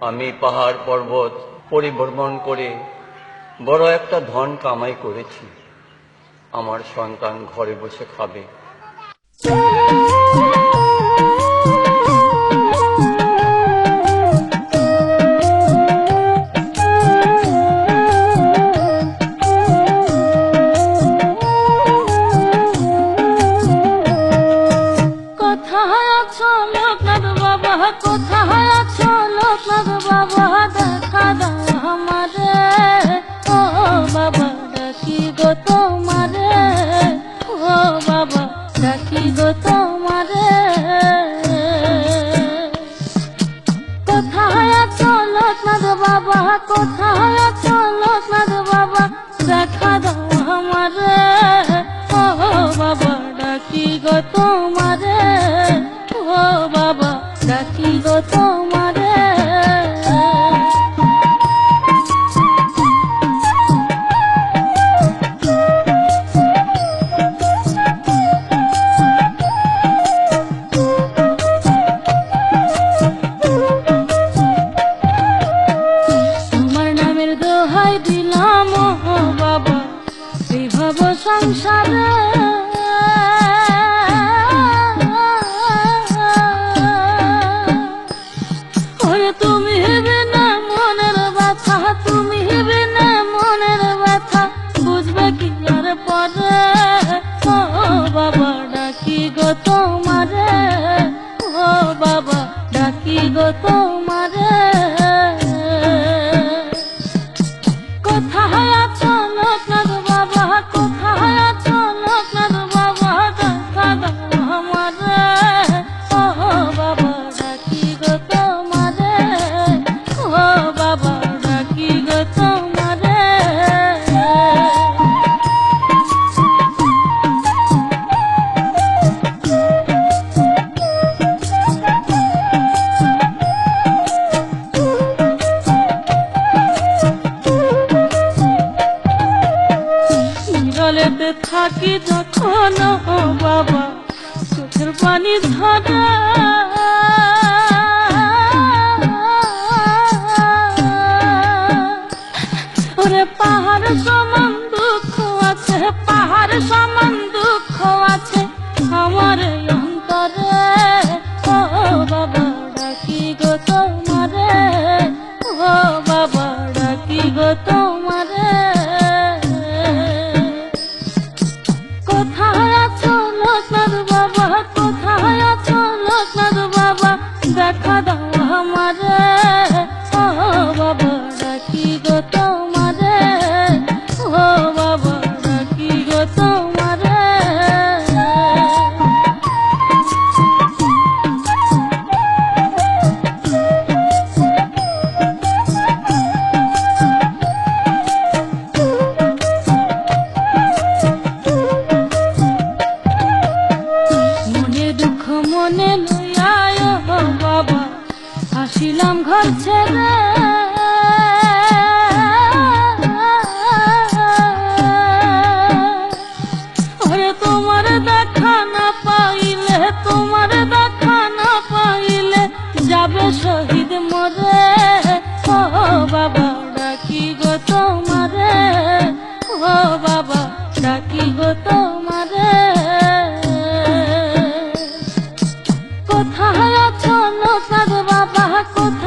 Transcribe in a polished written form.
আমি পাহাড় পর্বত পরিভ্রমণ করে বড় একটা ধন কামাই করেছি। আমার সন্তান ঘরে বসে খাবে। কোথায় আছো লোকনাথ বাবা, কোথায় আছো লোকনাথ বাবা, দেখা দাও আমারে। ও বাবা ডাকি গো তোমারে, ও বাবা ডাকি গো তোমারে। কোথায় আছো লোকনাথ বাবা, কোথায় আছো লোকনাথ বাবা, দেখা দাও আমারে। ও বাবা ডাকি গো তোমারে, ও বাবা ডাকি গো তোমারে। তোমার নামের দোহাই দিলাম ও বাবা, এই ভব সংসারে। তুমি হেবে না মনের ব্যথা, তুমি হেবে না মনের ব্যথা, বুঝবে কি আর পরে। ও বাবা ডাকি গো তোমারে, ও বাবা ডাকি গো তোমারে। কোথায় আছো লোকনাথ বাবা, কোথায় আছো লোকনাথ বাবা, দেখা দাও আমারে। ও বাবা ডাকি গো তোমারে, ও বাবা ডাকি গো তোমারে। নিরলেতে থাকি যখন ও বাবা, চোখের পানি ধরে। ওরে পাহাড় সমান দুঃখ আছে, পাহাড় সমান দুঃখ আছে আমার এই অন্তরে। ও বাবা ডাকি গো তোমারে, ও বাবা ডাকি গো তোমারে। কোথায় আছো লোকনাথ বাবা, কোথায় আছো লোকনাথ বাবা, দেখা দাও আমারে। ও বাবা ডাকি গো তোমারে, ও বাবা ডাকি গো তোমারে। মনে দুঃখ মনে লইয়া ও বাবা, আসিলাম ঘর ছেড়ে। ওরে তোমার দেখা না পাইলে, তোমার দেখা না পাইলে যাবে শহীদ মরে। ও বাবা ডাকি গো তোমারে, ও বাবা ডাকি গো তোমারে। কোথায় আছো লোকনাথ বাবা, কোথায়